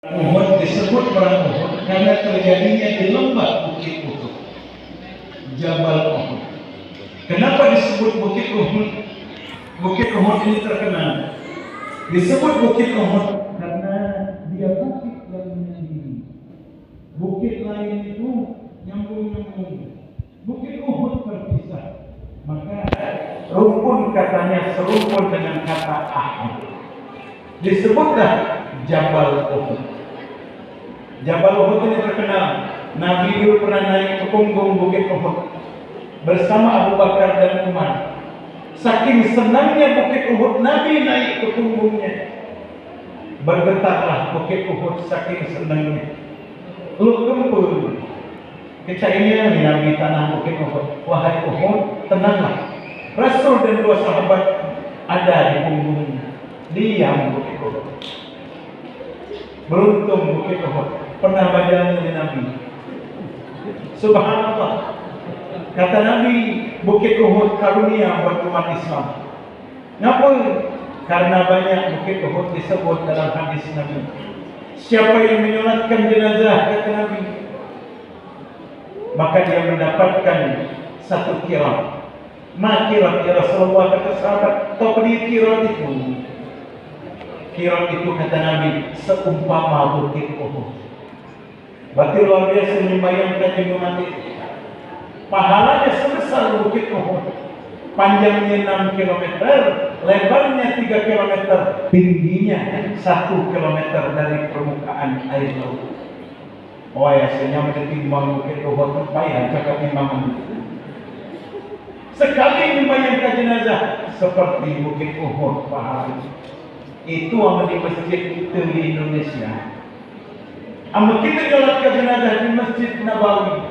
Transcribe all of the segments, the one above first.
Uhud disebut perang Uhud karena terjadinya di lembah Bukit Uhud, Jabal Uhud. Kenapa disebut Bukit Uhud? Bukit Uhud ini terkenal. Disebut Bukit Uhud karena dia bukit yang menyendiri. Bukit lain itu nyambung-nyambung. Bukit Uhud terpisah. Maka rumpun katanya serumpun dengan kata Ahad. Disebutlah Jabal Uhud. Jabal Uhud ini terkenal. Nabi dulu pernah naik ke punggung Bukit Uhud bersama Abu Bakar dan Umar. Saking senangnya Bukit Uhud, Nabi naik ke punggungnya. Bergetarlah Bukit Uhud saking senangnya. Lu gempur. Kecainya Nabi tanah Bukit Uhud. Wahai Uhud, tenanglah. Rasul dan dua sahabat ada di punggungnya. Diam Bukit Uhud. Beruntung Bukit Uhud pernah baca dari Nabi. Subhanallah. Kata Nabi, Bukit Uhud karunia buat umat Islam. Ngapa? Karena banyak Bukit Uhud disebut dalam hadis Nabi. Siapa yang menyolatkan jenazah, kata Nabi, maka dia mendapatkan satu kirat. Ma kirat ya Rasulullah, kata sahabat, tahu dia kirat itu? Kirat itu kata Nabi seumpama Bukit Uhud. Berarti luar biasa membayangkan yang mati. Pahalanya sebesar Bukit Uhud. Panjangnya 6 km, lebarnya 3 km, tingginya 1 km dari permukaan air laut. Oh ya, senyum ditimbang Bukit Uhud, payah cakap timbangan. Sekali membayangkan jenazah seperti Bukit Uhud pahala. Itu amal di masjid itu di Indonesia. Amal kita jalankan jenazah di Masjid Nabawi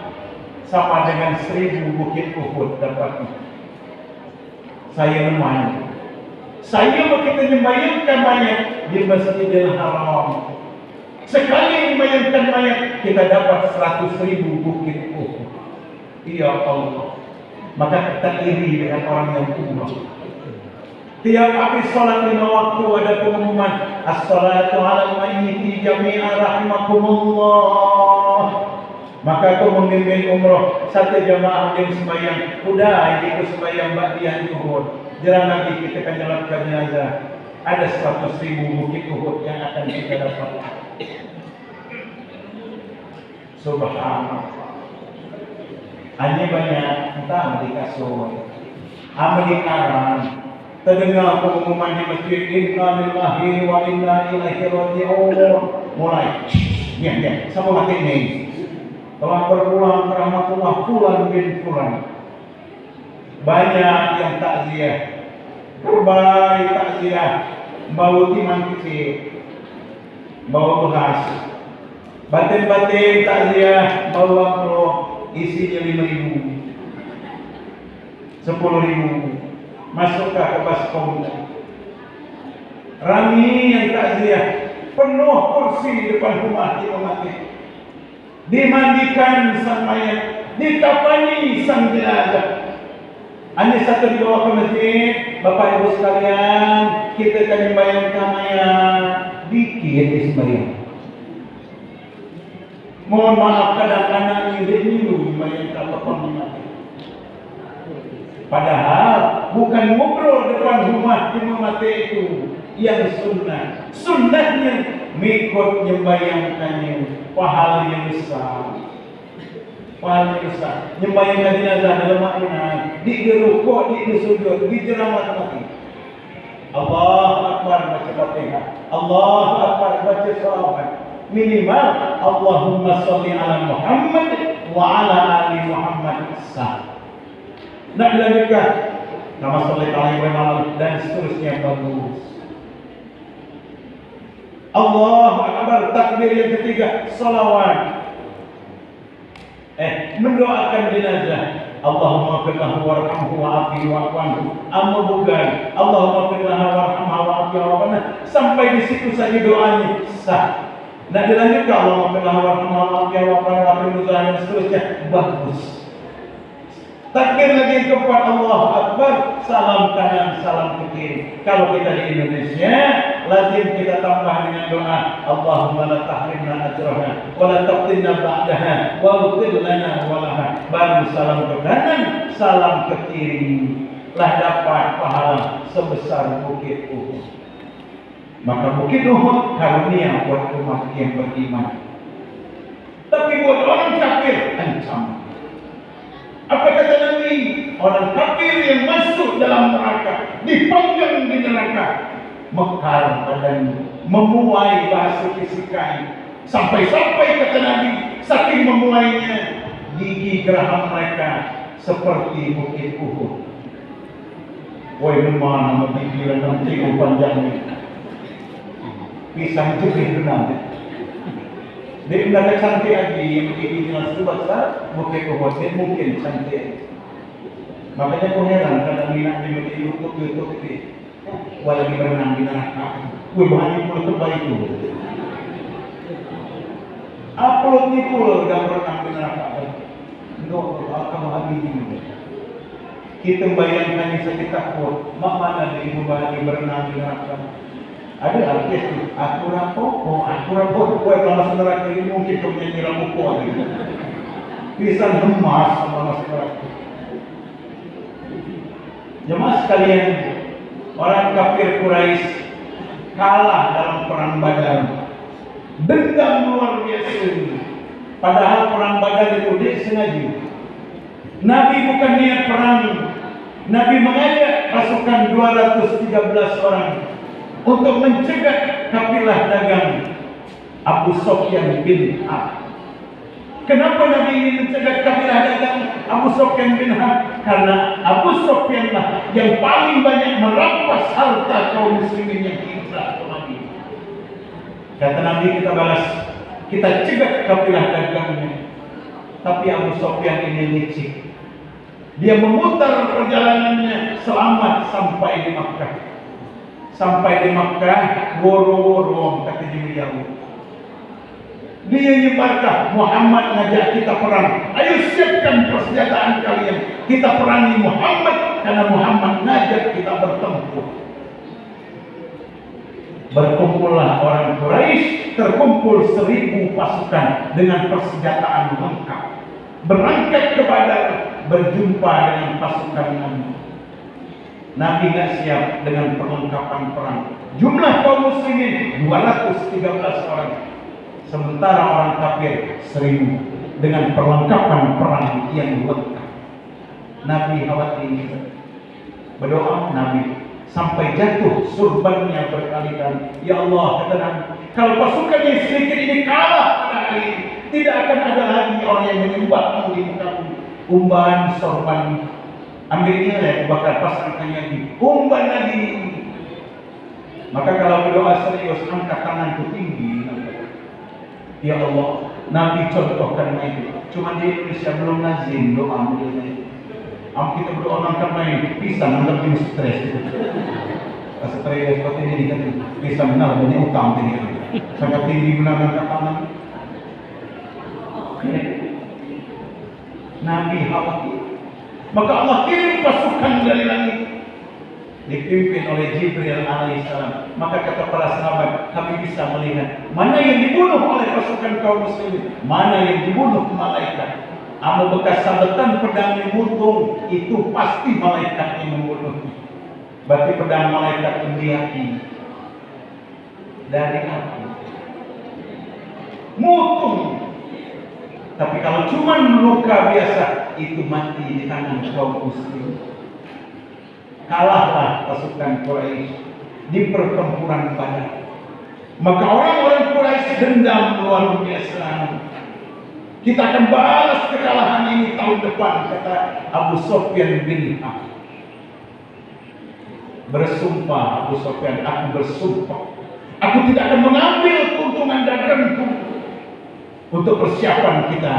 sama dengan 1000 Bukit Uhud dapat. Saya memang saya begitu membayangkan mayat di Masjidil Haram. Sekali membayangkan mayat kita dapat 100.000 Bukit Uhud. Ya Allah. Maka kita iri dengan orang yang umrah. Tiap habis sholat 5 waktu ada pengumuman as-salatu ala mayyiti jami'a rahimakumullah. Maka aku memimpin umroh satu jamaah yang sembahyang. Udah ikut sembahyang ba'diyah di Uhud. Jarang lagi kita akan jalankan jenazah. Ada 100.000 Bukit Uhud yang akan kita dapat. Subhanallah. Hanya banyak entah di kasur, di karang. Terdengar pengumuman di masjid, inna lillahi wa inna ilaihi raji'un. Mulai, ya, sama mati ini. Telah berpulang ke rahmatullah fulan bin fulan. Banyak yang takziah, berbagai takziah, bawa timang kecil, bawa beras, batin-batin takziah, bawa amplop, isinya 5.000, 10.000. Masuklah ke baskom. Rami yang takziah, penuh kursi di depan rumah imam mati. Dimandikan sang mayat, dikafani sang jenazah. Hanya satu dibawa ke masjid. Bapak ibu sekalian, kita akan membayangkan mayat dikit di sembahyang. Mohon maaf kadang-kadang ini membayangkan bapak mati. Padahal bukan ngobrol depan rumah imam mati itu yang sunnah. Sunnahnya mengikut membayangkannya, pahalanya besar. Pahalanya besar. Membayangkan jenazah dalam makna di rukuk, di sujud, di jeramah mati. Allahu Akbar baca Fatihah. Allahu Akbar baca sholawat. Minimal Allahumma sholli ala Muhammad wa ala ali Muhammad sah. Nak dilanjutkan nama sholli alaihi wa sallam dan seterusnya bagus. Allahu Akbar, takbir yang ketiga, salawat. Mendoakan jenazah. Allahumma firlahu warhamhu wa'afihi wa'afanhu. Amma bukan Allahumma firlahu warhamhu wa'afihi wa'afanhu. Sampai di situ saja doanya sah. Nak dilanjutkan Allahumma firlahu warhamhu wa'afihi wa'afanhu dan seterusnya bagus. Takbir lagi yang keempat, Allahu Akbar, salam kanan, salam ke kiri. Kalau kita di Indonesia, lazim kita tambah dengan doa, Allahumma la tahrimna ajraha wa la taftinna ba'daha wa ighfir lana wa laha. Baru salam ke kanan, salam ke kiri, lah dapat pahala sebesar bukit Uhud. Maka bukit Uhud karunia buat umat yang beriman. Tapi buat orang kafir ancaman. Apa kata Nabi? Orang kafir yang masuk dalam neraka, dipanggang di neraka, mekar badannya, memuai, bahasa fisikai. Sampai-sampai kata Nabi, saking memuainya, gigi geraham mereka seperti bukit Uhud. Woi, mana mau dibilang nanti panjangnya. Pisang jepit benar. Dia tidak cantik lagi yang begini jelas itu bahasa bukit Uhud dia mungkin cantik. Makanya aku heran kadang minat di YouTube itu, lagi berenang di neraka. Wih, banyak pula terbaik itu. Upload ni pula dah berenang di neraka. Enggak akan habis ini. Kita bayangkan yang sakit takut, mak mana dia ibu bani berenang di neraka. Ada artis tu, aku rapopo, kalau masuk neraka ini mungkin kau menyanyi rapopo lagi. Pisang emas sama masuk neraka. Jemaah sekalian, orang kafir Quraisy kalah dalam perang Badar. Dendam luar biasa. Padahal perang Badar itu disengaja. Nabi bukan niat perang. Nabi mengajak pasukan 213 orang untuk mencegah kafilah dagang Abu Sufyan bin Harb. Kenapa Nabi ingin mencegah kafilah dagang Abu Sufyan bin Harb? Karena Abu Sufyan lah yang paling banyak merampas harta kaum muslimin yang hijrah ke Madinah. Kata Nabi, kita balas, kita cegah kafilah dagangnya. Tapi Abu Sufyan ini licik. Dia memutar perjalanannya selamat sampai di Makkah. Sampai di Makkah, woro-woro kata Jibril. Dia nyebarkan, Muhammad ngajak kita perang. Ayo siapkan persenjataan kalian. Kita perangi Muhammad karena Muhammad ngajak kita bertempur. Berkumpullah orang Quraisy, terkumpul 1000 pasukan dengan persenjataan lengkap. Berangkat ke Badar, berjumpa dengan pasukan Nabi. Nabi tidak siap dengan perlengkapan perang. Jumlah kaum muslimin 213 orang. Sementara orang kafir 1000 dengan perlengkapan perang yang lengkap. Nabi khawatir. Berdoa Nabi sampai jatuh surbannya berkali-kali. Ya Allah, kata Nabi, kalau pasukan yang sedikit ini kalah pada hari ini, tidak akan ada lagi orang yang menyembahmu di muka bumi. Umban sorban, ambil ini ya, bakar pasangkan lagi. Umban lagi. Maka kalau berdoa serius, angkat tanganku tinggi. Ya Allah, Nabi contohkan itu. Cuma di Indonesia belum lazim doa modelnya itu. Kita berdoa angkat naik, bisa nanti jenis stres. Stres seperti ini kan bisa benar banyak utang tinggi. Sangat tinggi benar angkat tangan. Nabi khawatir. Maka Allah kirim pasukan dari langit dipimpin oleh Jibril alaihissalam. Maka kata para sahabat, kami bisa melihat mana yang dibunuh oleh pasukan kaum muslimin, mana yang dibunuh malaikat. Amo bekas sabetan pedang yang mutung, itu pasti malaikat yang membunuhnya. Berarti pedang malaikat mendiaki dari api. Mutung. Tapi kalau cuma luka biasa, itu mati di tangan kaum muslim. Kalahlah pasukan Quraisy di pertempuran Badar. Maka orang-orang Quraisy dendam luar biasa. Kita akan balas kekalahan ini tahun depan, kata Abu Sufyan bin Harb. Bersumpah Abu Sufyan, aku bersumpah, aku tidak akan mengambil keuntungan dagangku untuk persiapan kita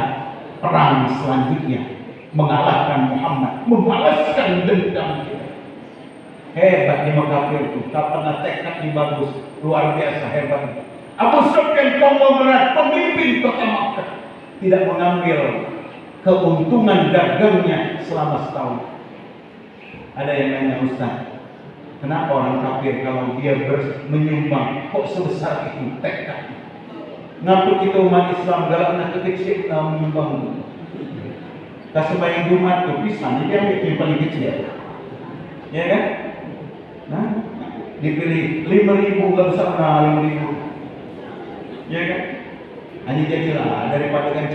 perang selanjutnya, mengalahkan Muhammad, membalaskan dendam kita. Hebat di kafir itu, kapan tekadnya bagus, luar biasa hebat. Abu Sufyan konglomerat pemimpin kota Makkah tidak mengambil keuntungan dagangnya selama setahun. Ada yang nanya, Ustaz, Kenapa orang kafir kalau dia menyumbang kok sebesar itu tekad? Ngapa kita umat Islam galaknya kecil menyumbang? Kasih bayang Jumat tuh pisang, dia ambil yang paling kecil, ya kan? Nah, dipilih 5.000 gak besar, 5.000, ya kan? Hanya jadilah daripada kan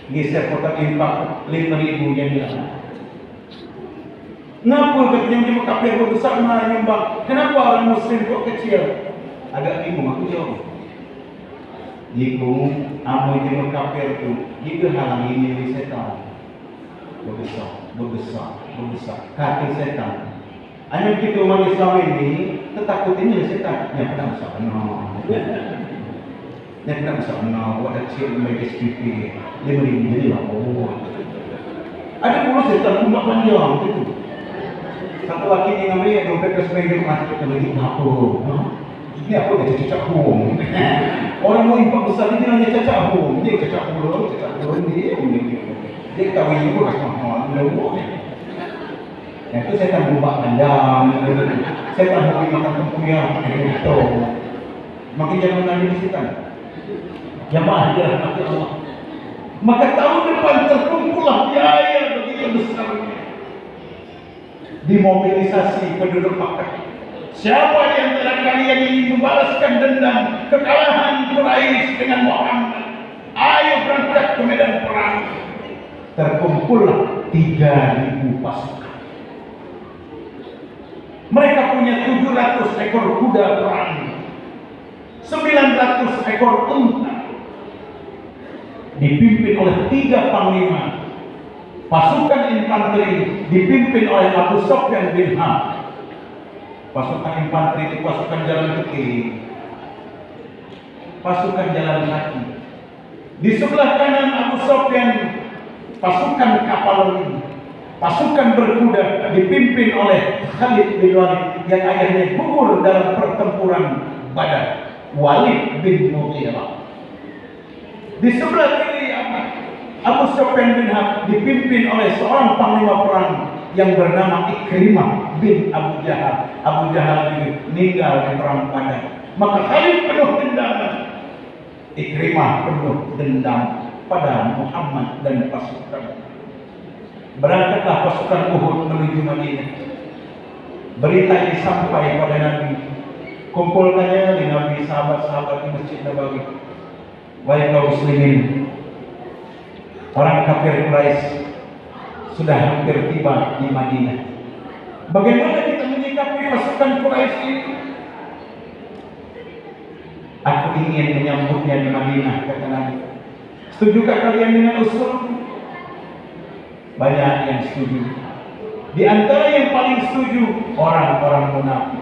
geser kotak infak 5.000 jadilah. Kenapa katanya dia kafir besar menyumbang? Kenapa orang Muslim kok kecil? Agak bingung aku jawab. Jika amu dia kafir tu, jika halangi ini setan berbesar. Kaki setan. Hanya kita umat Islam ini ketakut ini setan. Yang pernah besar Yang pernah besar wadah kecil mereka SPP 5.000 jadi lah. Ada pula setan umat panjang itu. Satu laki ni ngambil dompet ke sebagai masuk ke lagi apa? Ini apa dia cacak home? Orang mau impak besar ni dia hanya cacak home. Dia cacak home dia tahu ini pun rasa mahal. Yang itu saya tak berubah panjang. Saya tak mau makan tempuyak itu. Makin jangan nanti di situ. Jamaah dia mati Allah. Maka tahun depan terkumpullah biaya begitu besarnya. Dimobilisasi penduduk Makkah. Siapa di antara kalian yang ingin membalaskan dendam kekalahan Quraisy dengan Muhammad? Ayo berangkat ke medan perang. Terkumpullah 3.000 pasukan. Mereka punya 700 ekor kuda perang, 900 ekor unta, dipimpin oleh 3 panglima. Pasukan infanteri dipimpin oleh Abu Sufyan bin Harb. Pasukan infanteri itu pasukan jalan kaki. Pasukan jalan kaki. Di sebelah kanan Abu Sufyan pasukan kavaleri. Pasukan berkuda dipimpin oleh Khalid bin Walid yang akhirnya gugur dalam pertempuran Badar. Walid bin Mughirah. Di sebelah kiri Abu Sufyan bin Harb dipimpin oleh seorang panglima perang yang bernama Ikrimah bin Abu Jahal. Abu Jahal meninggal di perang Badar. Maka Khalid penuh dendam. Ikrimah penuh dendam pada Muhammad dan pasukan. Berangkatlah pasukan Uhud menuju Madinah. Berita ini sampai pada Nabi. Kumpulkannya di Nabi sahabat-sahabat di Masjid Nabawi. Wahai kaum muslimin, orang kafir Quraisy sudah hampir tiba di Madinah. Bagaimana kita menyikapi pasukan Quraisy ini? Aku ingin menyambutnya di Madinah, kata Nabi. Setujukah kalian dengan usul? Banyak yang setuju. Di antara yang paling setuju orang-orang munafik.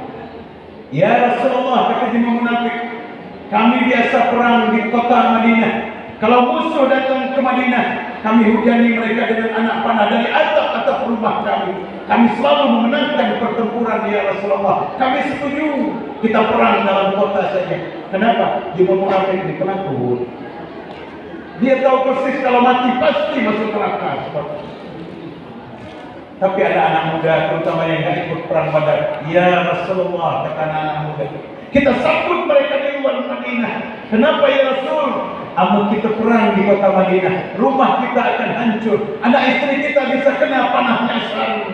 Ya Rasulullah, kata jemaah munafik, kami biasa perang di kota Madinah. Kalau musuh datang ke Madinah, kami hujani mereka dengan anak panah dari atap-atap rumah kami. Kami selalu memenangkan pertempuran, ya Rasulullah. Kami setuju kita perang dalam kota saja. Kenapa? Jemaah munafik ini penakut. Dia tahu persis kalau mati pasti masuk neraka. Tapi ada anak muda, terutama yang tidak ikut perang Badar. Ya Rasulullah, kata anak muda, kita sambut mereka di luar Madinah. Kenapa ya Rasul? Amu kita perang di kota Madinah, rumah kita akan hancur, anak istri kita bisa kena panahnya sarung.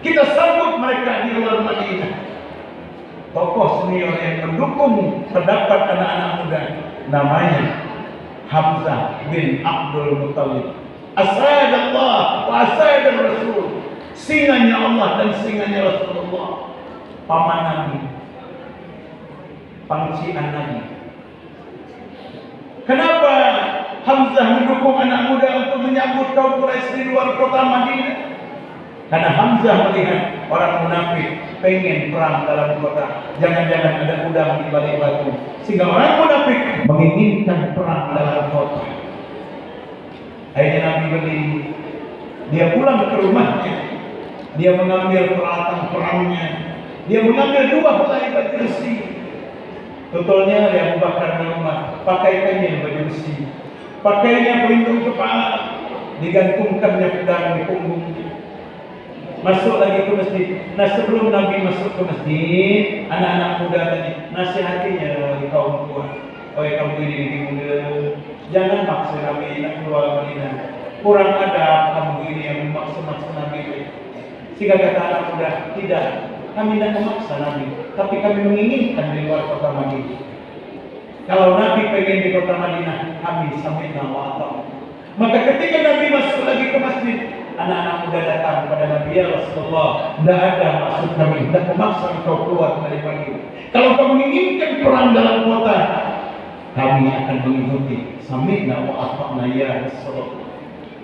Kita sambut mereka di luar Madinah. Tokoh senior yang mendukung pendapat anak-anak muda namanya Hamzah bin Abdul Muttalib. Asad Allah wa asad Rasul. Singanya Allah dan singanya Rasulullah. Paman Nabi, pangcian Nabi. Kenapa Hamzah mendukung anak muda untuk menyambut kaum Quraisy di luar kota Madinah? Karena Hamzah melihat orang munafik pengen perang dalam kota. Jangan-jangan ada udang di balik batu. Sehingga orang munafik menginginkan perang dalam kota. Akhirnya Nabi berdiri. Dia pulang ke rumahnya. Dia mengambil peralatan perangnya. Dia mengambil 2 helai baju besi. Betulnya dia Abu Bakar di rumah. Pakaikannya baju besi. Pakainya pelindung kepala. Digantungkannya pedang di punggungnya. Masuk lagi ke masjid. Nah, sebelum Nabi masuk ke masjid, anak-anak muda tadi nasihatinya kaum tua. Oh ya, kaum ini muda, jangan maksa Nabi nak keluar Madinah. Kurang ada kamu ini yang memaksa-maksa Nabi. Sehingga kata anak muda, tidak, kami tidak memaksa Nabi, tapi kami menginginkan di luar kota Madinah. Kalau Nabi pengen di kota Madinah, kami sami'na wa ata'na. Maka ketika Nabi masuk lagi ke masjid, anak-anak muda datang kepada Nabi, ya Rasulullah, tidak ada maksud kami, tidak memaksa engkau keluar dari Madinah. Kalau kau menginginkan perang dalam kota, kami akan mengikuti. Sami'na wa ata'na ya Rasulullah.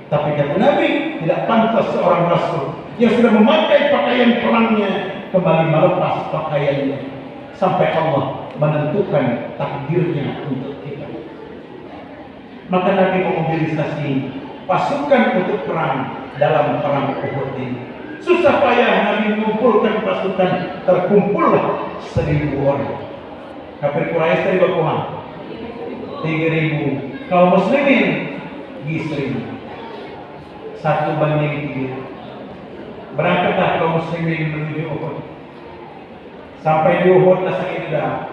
Tapi kata Nabi, tidak pantas seorang Rasul yang sudah memakai pakaian perangnya kembali melepas pakaiannya sampai Allah menentukan takdirnya untuk kita. Maka Nabi memobilisasi pasukan untuk perang dalam perang Uhud ini. Susah payah Nabi mengumpulkan pasukan, terkumpullah 1.000 orang. Kafir Quraisy tadi berapa? 3.000. Kaum muslimin 1.000. 1:3. Berangkatlah kaum muslimin menuju Uhud. Sampai di Uhud Asaidah.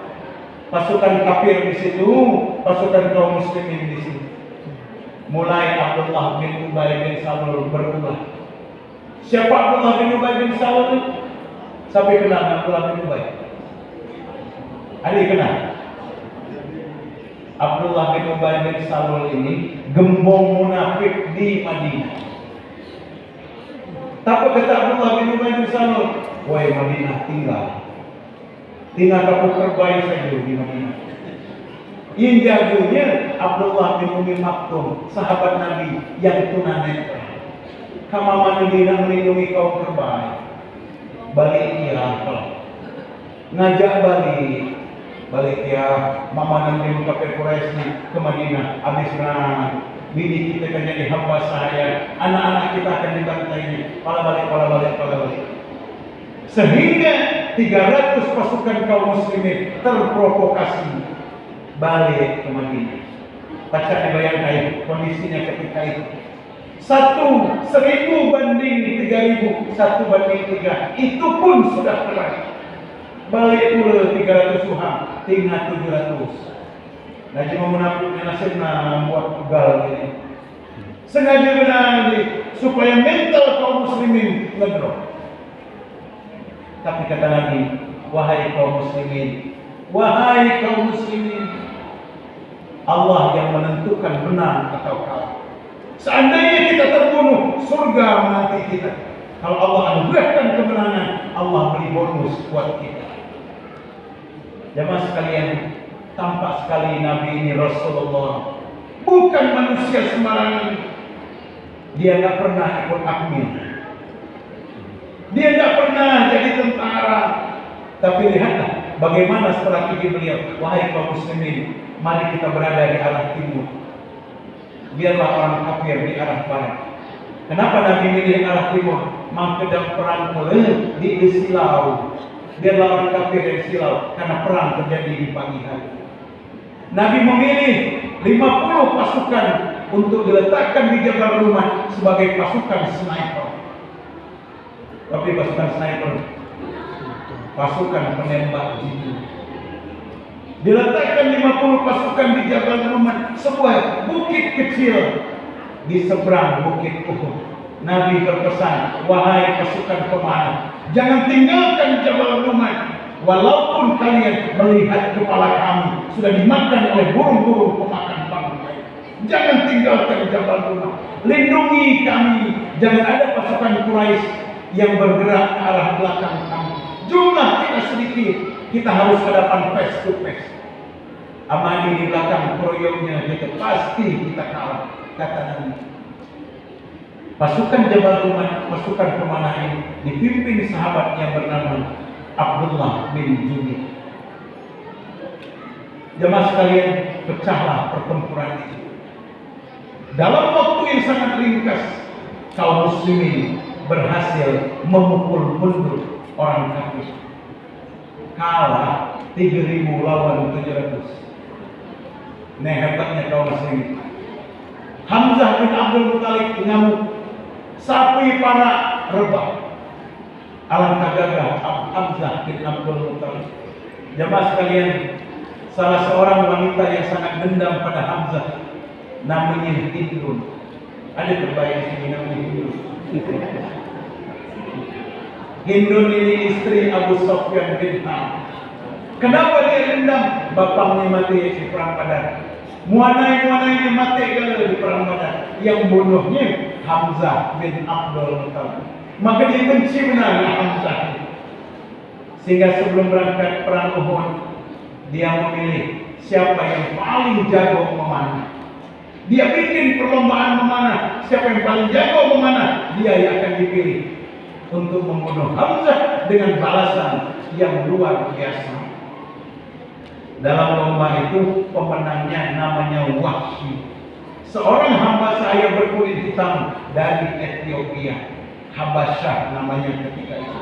Pasukan kafir di situ, pasukan kaum muslimin di situ. Mulai Abdullah bin Ubay bin Salul berulah. Siapa Abdullah bin Ubay bin Salul? Sampai kenal Abdullah bin Ubay. Adik kenal? Abdullah bin Ubay bin Salul ini gembong munafik di Madinah. Tapi kata Abdullah bin Ubay bin Salul, wahai Madinah, tinggal kamu terbaik saja di Madinah. Yang jagonya Abdullah bin Umi Maktum, sahabat Nabi yang tunanetra. Kama Madinah melindungi kaum terbaik. Balik ya, ngajak balik ya, mama Nabi Kafir Quraisy ke Madinah. Habis perang, bini kita akan jadi hamba sahaya, anak-anak kita akan dibantainya. Pala balik. Sehingga 300 pasukan kaum muslimin terprovokasi balik ke Madinah. Baca dibayangkan kondisinya ketika itu. 1.000 banding 3.000, 1 banding 3. Itu pun sudah keras. Balik pula 300 suham, tinggal 700. Najib menakutkan nasibnya membuat pegal ini. Sengaja menang supaya mental kaum muslimin ngedrop. Tapi kata Nabi, wahai kaum muslimin, Allah yang menentukan menang atau kalah. Seandainya kita terbunuh, surga menanti kita. Kalau Allah anugerahkan kemenangan, Allah beri bonus buat kita. Jamaah sekalian, tampak sekali Nabi ini Rasulullah bukan manusia sembarangan. Dia nggak pernah ikut akmil. Dia nggak pernah jadi tentara. Tapi lihatlah bagaimana strategi beliau. Wahai kaum muslimin, mari kita berada di arah timur. Biarlah orang kafir di arah barat. Kenapa Nabi milih arah timur? Mangkedang perang di Silau. Biarlah orang kafir di Silau, karena perang terjadi di pagi hari. Nabi memilih 50 pasukan untuk diletakkan di Jabal Rumah sebagai pasukan sniper. Tapi pasukan sniper, pasukan penembak jitu. Diletakkan 50 pasukan di Jabal Rumah, sebuah bukit kecil di seberang bukit Uhud. Nabi berpesan, wahai pasukan pemanah, jangan tinggalkan Jabal Rumah. Walaupun kalian melihat kepala kami sudah dimakan oleh burung-burung pemakan bangkai, jangan tinggalkan Jabal Rumah. Lindungi kami, jangan ada pasukan Quraisy yang bergerak ke arah belakang kami. Jumlah kita sedikit, kita harus hadapan face to face. Amani di belakang kroyoknya, kita pasti kita kalah, kata Nabi. Pasukan Jabal Rumah, pasukan pemanah ini dipimpin sahabat yang bernama Abdullah bin Jubair. Jemaah sekalian, pecahlah pertempuran itu. Dalam waktu yang sangat ringkas, kaum muslimin berhasil memukul mundur orang kafir. Kalah 3.000 lawan 700. Nah, hebatnya kaum muslimin. Hamzah bin Abdul Muthalib ngamuk. Sapi para rebah. Alangkah gagah Hamzah bin Abdul Muttalib. Jamaah sekalian, salah seorang wanita yang sangat dendam pada Hamzah namanya Hindun. Ada terbaik di sini namanya Hindun. Hindun ini istri Abu Sufyan bin Harb. Kenapa dia dendam? Bapaknya mati di perang Badar. Muanai-muanainya mati kalau di perang Badar. Yang bunuhnya Hamzah bin Abdul Muttalib. Maka dia benci benar Hamzah. Sehingga sebelum berangkat perang Uhud, dia memilih siapa yang paling jago memanah. Dia bikin perlombaan memanah. Siapa yang paling jago memanah, dia yang akan dipilih untuk membunuh Hamzah dengan balasan yang luar biasa. Dalam lomba itu pemenangnya namanya Wahsy, seorang hamba sahaya berkulit hitam dari Ethiopia, Habasyah namanya ketika itu.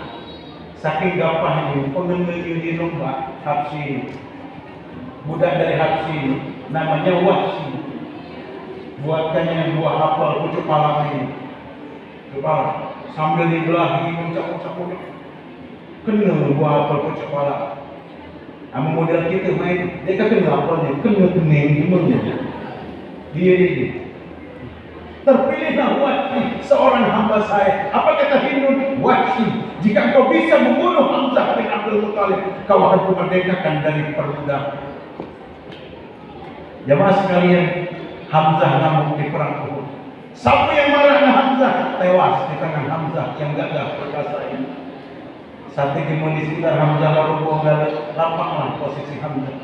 Saking gapahnya pengendali di lomba Habsyi, budak dari Habsyi namanya Wahsy. Buatkannya buah apel pucuk pala ini, kepala sambil dibelah diuncap-uncap kena buah apel pucuk pala. Ama model kita main, dia kata kena apelnya, kena kening gimana? Dia ini terpilihlah Wahsy, seorang hamba saya. Apa kata Hindun? Wahsy, jika engkau bisa membunuh Hamzah bin Abdul Muttalib, kau akan kumerdekakan dari perbudakan. Jamaah sekalian, Hamzah ngamuk di perang Uhud. Siapa yang marah dengan Hamzah tewas di tangan Hamzah yang gagah perkasa ini. Saat itu di sekitar Hamzah lalu lapanglah posisi Hamzah.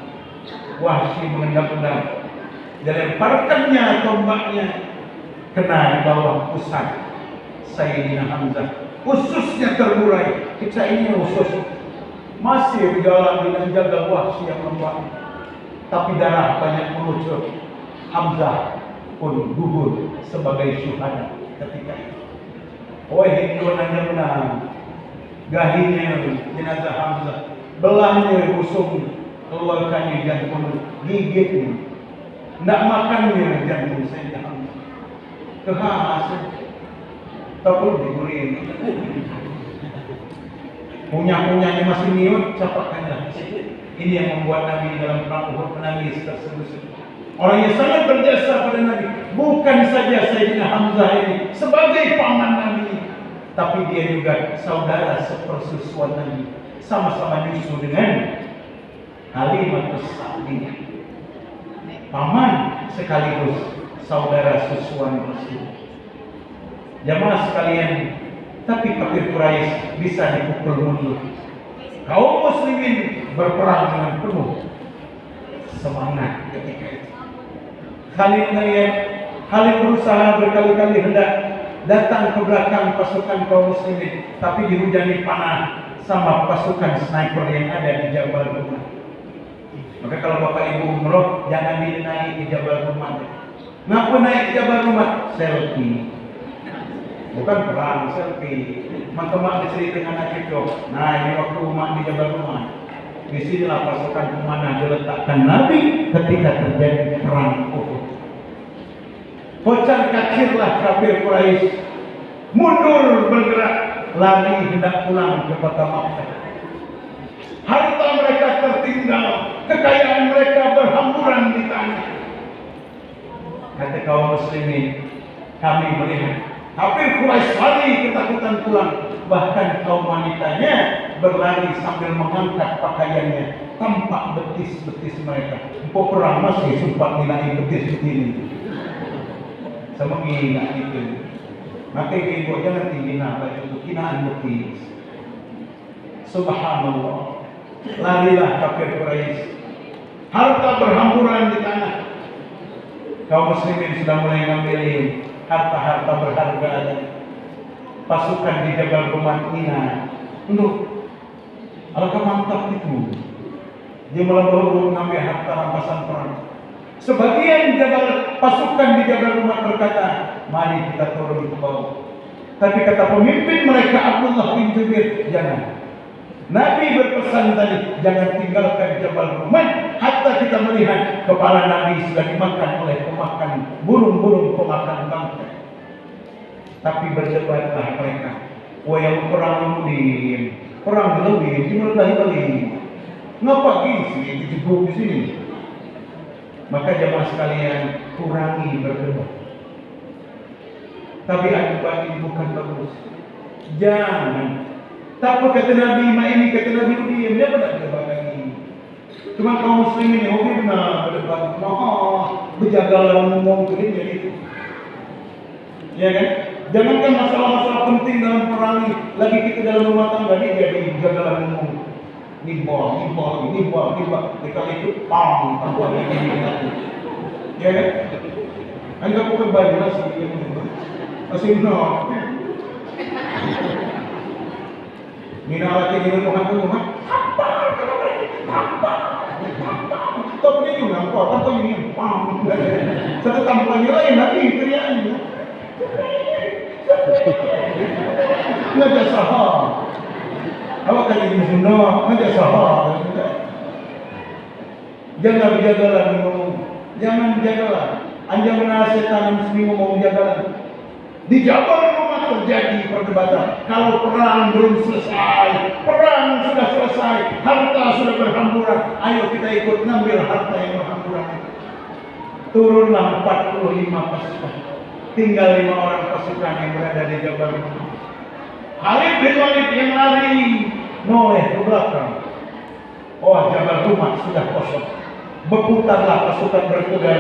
Wahsy mengendap-endap, dilemparkannya tombaknya kena di bawah pusat Sayyidina Hamzah. Ususnya terburai. Kita ini usus masih berjalan dengan jaga Wahsy yang lemah, tapi darah banyak mengucur. Hamzah pun gugur sebagai syuhada ketika itu. Oh Hindun menang, gahinya jenazah Hamzah, belahnya busung, keluarkannya jantung, gigitnya, tidak makannya jantung Sayyidina Hamzah. Kehamas, takut digurin. Punya-punyanya masih niut, capakkanlah. Ini yang membuat Nabi dalam perang Uhud menangis terseduh-seduh. Orang yang sangat berjasa pada Nabi, bukan saja Sayyidina Hamzah ini sebagai paman Nabi, tapi dia juga saudara sepersusuan Nabi, sama-sama nyusu dengan Halimatus Sa'diyah, paman sekaligus saudara susuan Rasul. Jamaah sekalian, tapi kafir Quraisy bisa dipukul mundur. Kaum muslimin berperang dengan penuh semangat ketika itu. Khalid berusaha berkali-kali hendak datang ke belakang pasukan kaum muslimin, tapi dihujani panah sama pasukan sniper yang ada di Jabal Rumah. Maka kalau Bapak Ibu umroh, jangan dinaik di Jabal Rumah. Ngapa naik Jabal Rumah? Selfie. Bukan perang, selfie. Mak-mak dicerita dengan anak cucu. Nah, ini waktu umat di Jabal Rumah. Di sinilah pasukan pemanah diletakkan Nabi ketika terjadi perang Uhud. Kocar kacirlah kafir Quraisy, mundur bergerak, lari hendak pulang ke kota Makkah. Harta mereka tertinggal, kekayaan mereka berhamburan di tanah. Kata kaum muslimin, kami melihat kafir Quraisy lari ketakutan pulang. Bahkan kaum wanitanya berlari sambil mengangkat pakaiannya, tampak betis-betis mereka. Empok perang masih sempat nilai betis begini. Sama ingat itu. Maka ibu jangan tinggi baju itu kinaan betis. Subhanallah. Larilah kafir Quraisy. Harta berhamburan di tanah. Kaum muslimin sudah mulai mengambil harta-harta berharga dan pasukan di Jabal Rumah Mina. Alangkah mantap itu. Dia malah mengambil harta rampasan perang. Sebagian pasukan di Jabal Rumah berkata, mari kita turun ke bawah. Tapi kata pemimpin mereka Abdullah bin Jubair, jangan. Nabi berpesan tadi, jangan tinggalkan Jabal Rumah hatta kita melihat kepala Nabi sudah dimakan oleh pemakan burung-burung pemakan bangkai. Tapi berdebatlah mereka. Yang perang Mudim, perang lebih, cuma balik. Ngapa gini dijebuk di sini? Maka jamaah sekalian kurangi berdebat. Tapi akibat ini bukan bagus. Jangan. Tapi kata Nabi ini kata Nabi diam, dia tidak berdebat lagi. Cuma kaum muslimin hobi benar berdebat. Berjagalah ngomong ini jadi itu. Ya kan? Jangankan masalah-masalah penting dalam perang ini, lagi kita dalam rumah tangga ini jadi jagalah ngomong. Nibah. Dikali itu pam, tanpa ini. Ya kan? Anda bukan banyak masih benar. Mina lagi di rumah. Apa? Tapi dia juga nampak, tanpa ini pam. Satu tampaknya lain lagi teriaknya. Ngajak saham. Awak kata di Sunda, ngajak saham. Jangan berjagalah minum. Jangan berjagalah. Anda menasihatkan muslim mau berjagalah. Di Jawa rumah terjadi perdebatan. Kalau perang belum selesai, perang sudah selesai, harta sudah berhamburan. Ayo kita ikut ngambil harta yang berhamburan. Turunlah 45 pasukan. Tinggal 5 orang pasukan yang berada di Jabal Rumah. Khalid bin Walid yang lari noleh ke belakang. Oh, Jabal Rumah sudah kosong. Berputarlah pasukan berkuda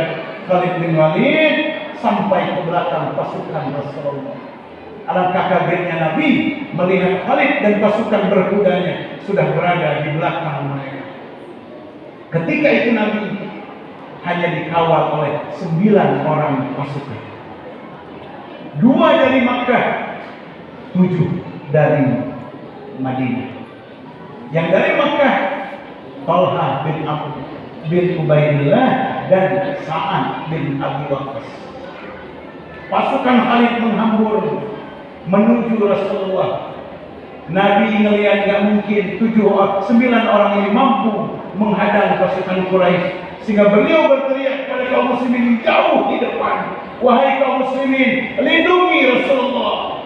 Khalid bin Walid sampai ke belakang pasukan Rasulullah. Alangkah kagetnya Nabi melihat Khalid dan pasukan berkudanya sudah berada di belakang mereka. Ketika itu Nabi hanya dikawal oleh 9 orang pasukan. 2 dari Makkah, 7 dari Madinah. Yang dari Makkah, Talha bin Ubaidillah dan Sa'ad bin Abi Waqqas. Pasukan Khalid menghambur menuju Rasulullah. Nabi ngelihat gak mungkin 9 orang ini mampu menghadang pasukan Quraisy, sehingga beliau berteriak pada kaum muslimin jauh di depan, wahai kaum muslimin, lindungi Rasulullah.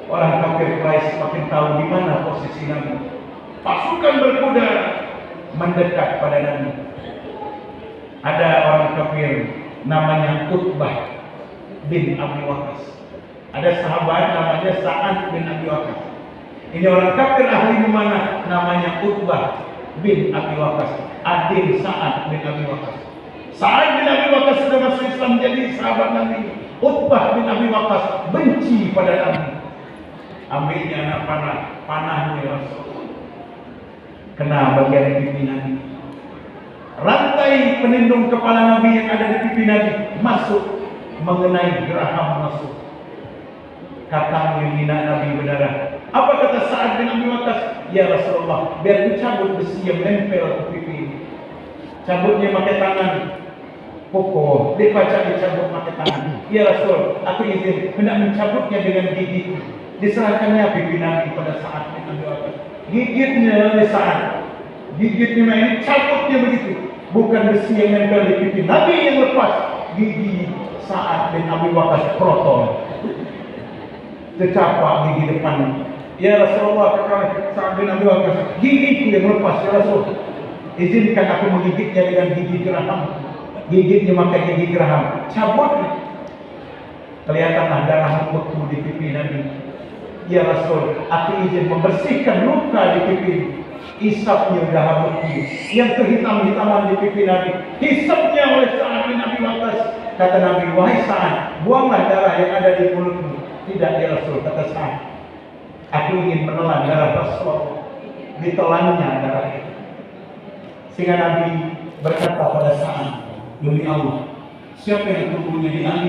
Orang kafir Quraisy makin tahu di mana posisi Nabi. Pasukan berkuda mendekat pada Nabi. Ada orang kafir namanya Utbah bin Abi Waqqas. Ada sahabat namanya Sa'ad bin Abi Waqqas. Ini orang kafir ahli memanah namanya Utbah bin Abi Waqqas, adik Sa'ad bin Abi Waqqas. Sa'ad bin Abi Waqqas sudah masuk Islam jadi sahabat Nabi. Utbah bin Abi Waqqas benci pada Nabi. Ambilnya anak panahnya Rasulullah, kena bagian pipi Nabi. Rantai pelindung kepala Nabi yang ada di pipi Nabi masuk mengenai geraham masuk. Kata menghina Nabi berdarah. Apa kata Sa'ad bin Abi Waqqas? Ya Rasulullah, biar dicabut besi yang nempel ke pipi ini. Cabutnya pakai tangan. Pukul, dibaca dicabut pakai tangan. Ya Rasul, aku izin hendak mencabutnya dengan gigi. Diserahkannya pipi Nabi pada Sa'ad bin Abi Waqqas. Gigitnya oleh Sa'ad. Gigitnya ini cabutnya begitu. Bukan besi yang nempel di pipi Nabi yang lepas. Gigi Sa'ad bin Abi Waqqas protol. Tercapak gigi depan. Ya Rasulullah, kata Sa'ad bin Abi Waqqas, gigiku yang lepas ya Rasul. Izinkan aku menggigitnya dengan gigi geraham. Gigitnya pakai gigi geraham. Cabut. Kelihatanlah darah membeku di pipi Nabi. Ya Rasul, aku izin membersihkan luka di pipi. Hisapnya darah beku yang kehitam-hitaman di pipi Nabi. Hisapnya oleh Sa'ad bin Abi Waqqas. Kata Nabi, wahai Sa'ad, buanglah darah yang ada di mulutmu. Tidak ya Rasul, kata Sa'ad. Aku ingin menelan darah Rasul. Ditelannya darah itu. Sehingga Nabi berkata pada Sa'ad, demi Allah, siapa yang tubuhnya diambil